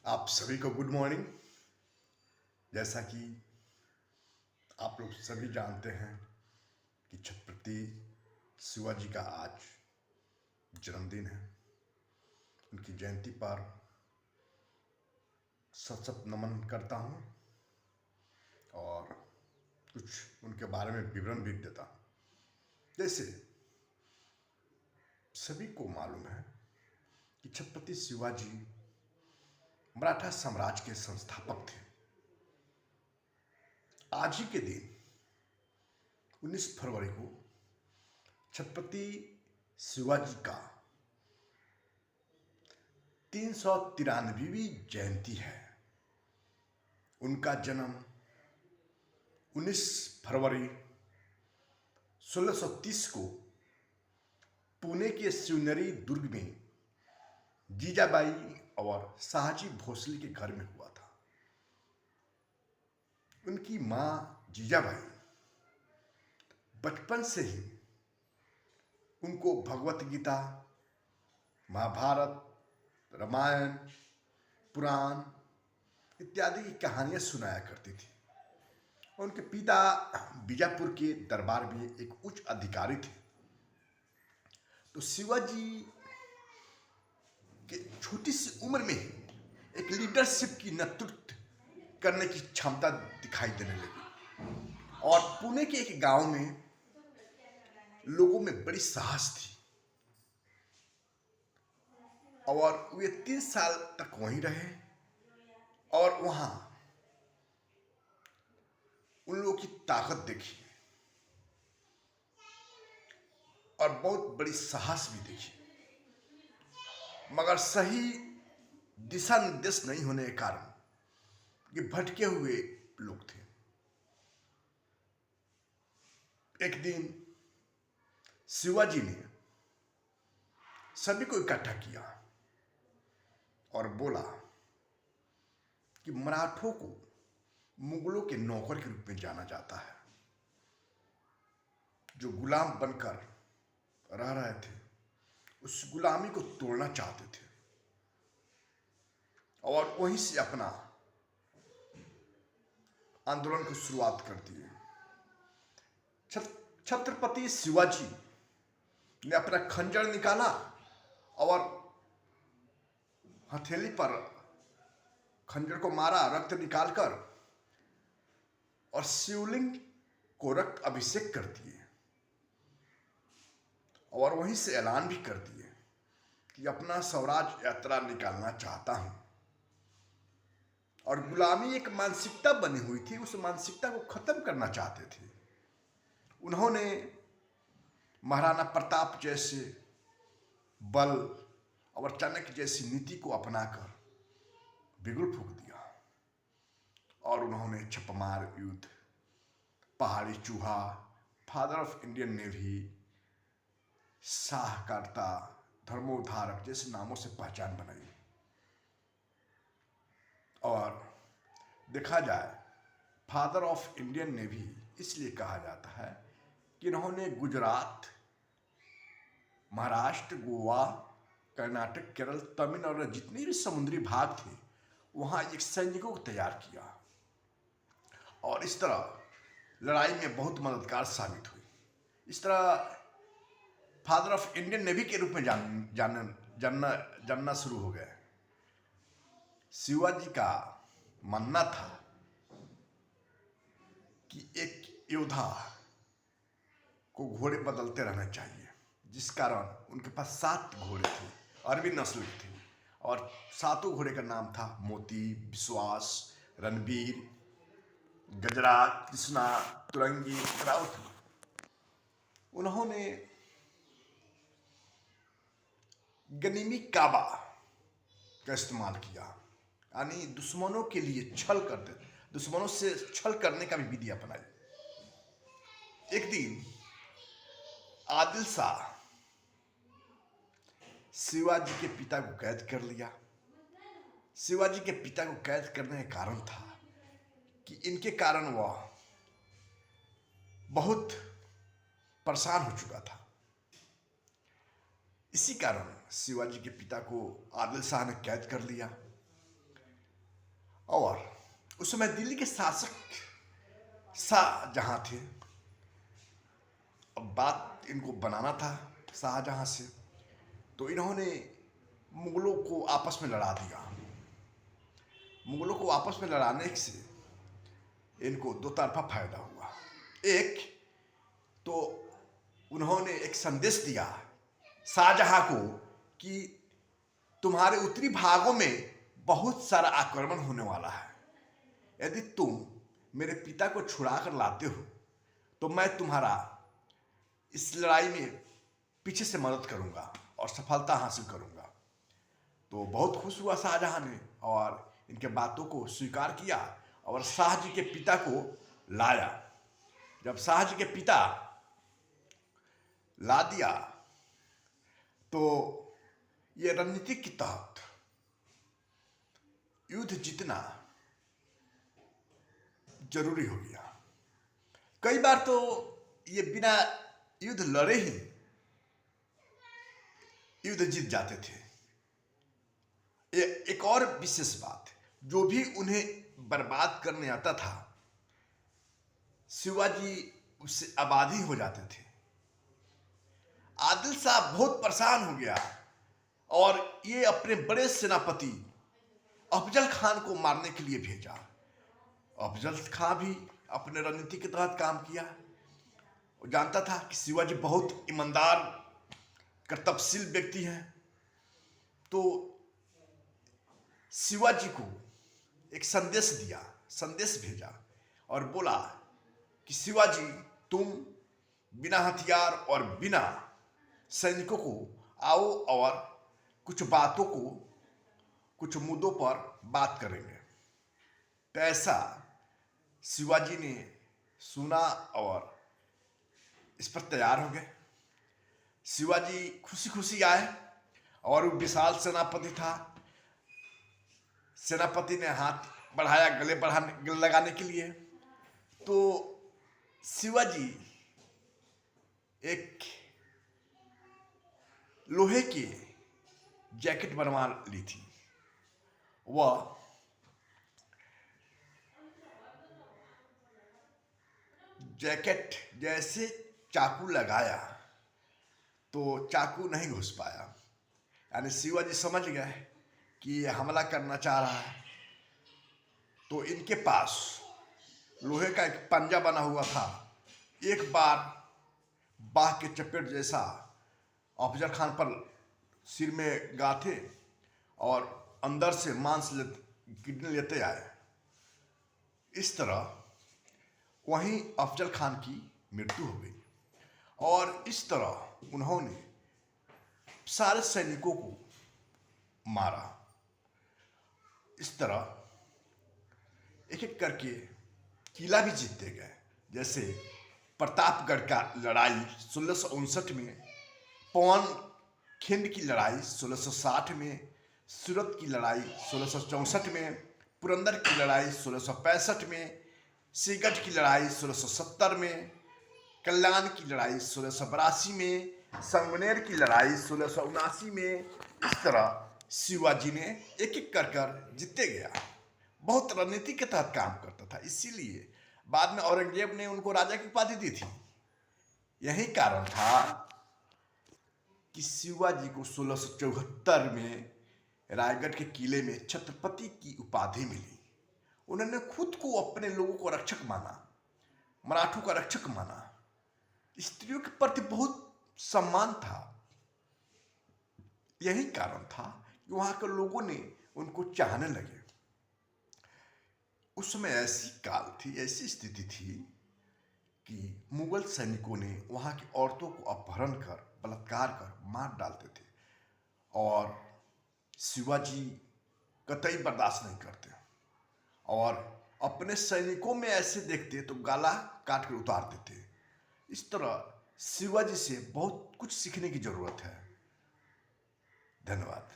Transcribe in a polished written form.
आप सभी को गुड मॉर्निंग। जैसा कि आप लोग सभी जानते हैं कि छत्रपति शिवाजी का आज जन्मदिन है। उनकी जयंती पर सत सत नमन करता हूँ और कुछ उनके बारे में विवरण भी देता हूँ। जैसे सभी को मालूम है कि छत्रपति शिवाजी मराठा साम्राज्य के संस्थापक थे। आज ही के दिन 19 फरवरी को छत्रपति शिवाजी का 393वीं जयंती है। उनका जन्म 19 फरवरी 1630 को पुणे के शिवनेरी दुर्ग में जीजाबाई और शाहजी भोसले के घर में हुआ था। उनकी मां जीजाबाई बचपन से ही उनको भगवत गीता, महाभारत, रामायण, पुराण इत्यादि की कहानियां सुनाया करती थी। उनके पिता बीजापुर के दरबार में एक उच्च अधिकारी थे। तो शिवाजी के छोटी सी उम्र में ही एक लीडरशिप की नेतृत्व करने की क्षमता दिखाई देने लगी और पुणे के एक गांव में लोगों में बड़ी साहस थी और वे 3 साल तक वहीं रहे और वहां उन लोगों की ताकत देखी और बहुत बड़ी साहस भी देखी, मगर सही दिशा निर्देश नहीं होने के कारण ये भटके हुए लोग थे। एक दिन शिवाजी ने सभी को इकट्ठा किया और बोला कि मराठों को मुगलों के नौकर के रूप में जाना जाता है, जो गुलाम बनकर रह रहे थे उस गुलामी को तोड़ना चाहते थे और वहीं से अपना आंदोलन की शुरुआत कर दिए। छत्रपति शिवाजी ने अपना खंजर निकाला और हथेली पर खंजर को मारा, रक्त निकालकर, और शिवलिंग को रक्त अभिषेक कर दिए और वहीं से ऐलान भी कर दिए कि अपना स्वराज यात्रा निकालना चाहता हूं। और गुलामी एक मानसिकता बनी हुई थी, उस मानसिकता को खत्म करना चाहते थे। उन्होंने महाराणा प्रताप जैसे बल और चाणक्य जैसी नीति को अपनाकर बिगुल फूंक दिया और उन्होंने छपमार युद्ध, पहाड़ी चूहा, फादर ऑफ इंडियन नेवी, साहकारता, धर्मोद्धारक जैसे नामों से पहचान बनाई। और देखा जाए फादर ऑफ इंडियन नेवी इसलिए कहा जाता है कि इन्होंने गुजरात, महाराष्ट्र, गोवा, कर्नाटक, केरल, तमिलनाडु और जितने भी समुद्री भाग थे वहां एक सैनिकों को तैयार किया और इस तरह लड़ाई में बहुत मददगार साबित हुई। इस तरह फादर ऑफ इंडियन नेवी के रूप में जानना शुरू हो गए। शिवाजी का मानना था कि एक योद्धा को घोड़े बदलते रहना चाहिए, जिस कारण उनके पास 7 घोड़े थे, अरबी नस्ल के थे और 7 घोड़े का नाम था मोती, विश्वास, रणबीर, गजरा, कृष्णा, तुरंगी, राउत। उन्होंने गनीमी काबा का इस्तेमाल किया, यानी दुश्मनों के लिए दुश्मनों से छल करने का भी विधि अपनाई। एक दिन आदिल शाह शिवाजी के पिता को कैद कर लिया। शिवाजी के पिता को कैद करने का कारण था कि इनके कारण वह बहुत परेशान हो चुका था। इसी कारण शिवाजी के पिता को आदिल शाह ने कैद कर लिया उस समय दिल्ली के शासक शाहजहां थे। अब बात इनको बनाना था शाहजहां से, तो इन्होंने मुगलों को आपस में लड़ा दिया। मुगलों को आपस में लड़ाने से इनको दो तरफा फायदा हुआ। एक तो उन्होंने एक संदेश दिया शाहजहां को कि तुम्हारे उत्तरी भागों में बहुत सारा आक्रमण होने वाला है, यदि तुम मेरे पिता को छुड़ा कर लाते हो तो मैं तुम्हारा इस लड़ाई में पीछे से मदद करूंगा और सफलता हासिल करूंगा। तो बहुत खुश हुआ शाहजहां ने और इनके बातों को स्वीकार किया और शाह जी के पिता को लाया। जब शाह जी के पिता ला दिया तो ये रणनीति के तहत युद्ध जीतना जरूरी हो गया। कई बार तो ये बिना युद्ध लड़े ही युद्ध जीत जाते थे। एक और विशेष बात, जो भी उन्हें बर्बाद करने आता था शिवाजी उससे आबादी हो जाते थे। आदिल शाह बहुत परेशान हो गया और ये अपने बड़े सेनापति अफजल खान को मारने के लिए भेजा। अफजल खान भी अपने रणनीति के तहत काम किया। वो जानता था कि शिवाजी बहुत ईमानदार कर्तव्यशील व्यक्ति हैं, तो शिवाजी को एक संदेश भेजा और बोला कि शिवाजी तुम बिना हथियार और बिना सैनिकों को आओ और कुछ मुद्दों पर बात करेंगे। तो ऐसा शिवाजी ने सुना और इस पर तैयार हो गए। शिवाजी खुशी खुशी आए और वो विशाल सेनापति था। सेनापति ने हाथ बढ़ाया गले लगाने के लिए, तो शिवाजी एक लोहे की जैकेट बनवा ली थी। वह जैकेट जैसे चाकू लगाया तो चाकू नहीं घुस पाया, यानी शिवाजी समझ गए कि ये हमला करना चाह रहा है। तो इनके पास लोहे का एक पंजा बना हुआ था। एक बार बाघ के चपेट जैसा अफजल खान पर सिर में गाथे और अंदर से मांस गिरने लेते आए। इस तरह वहीं अफजल खान की मृत्यु हो गई और इस तरह उन्होंने सारे सैनिकों को मारा। इस तरह एक एक करके किला भी जीतते गए। जैसे प्रतापगढ़ का लड़ाई 1659 में, पवन खिंड की लड़ाई 1660 में, सूरत की लड़ाई 1664 में, पुरंदर की लड़ाई 1665 में, सीगढ़ की लड़ाई 1670 में, कल्याण की लड़ाई 1682 में, संगमनेर की लड़ाई 1679 में। इस तरह शिवाजी ने एक एक कर जीतते गया। बहुत रणनीति के तहत काम करता था, इसीलिए बाद में औरंगजेब ने उनको राजा की उपाधि दी थी। यही कारण था कि शिवाजी को 1674 में रायगढ़ के किले में छत्रपति की उपाधि मिली। उन्होंने खुद को अपने लोगों को रक्षक माना, मराठों का रक्षक माना। स्त्रियों के प्रति बहुत सम्मान था। यही कारण था कि वहां के लोगों ने उनको चाहने लगे। उस समय ऐसी काल थी, ऐसी स्थिति थी कि मुगल सैनिकों ने वहां की औरतों को अपहरण कर, बलात्कार कर मार डालते थे और शिवाजी कतई बर्दाश्त नहीं करते और अपने सैनिकों में ऐसे देखते तो गला काट कर उतार देते। इस तरह शिवाजी से बहुत कुछ सीखने की जरूरत है। धन्यवाद।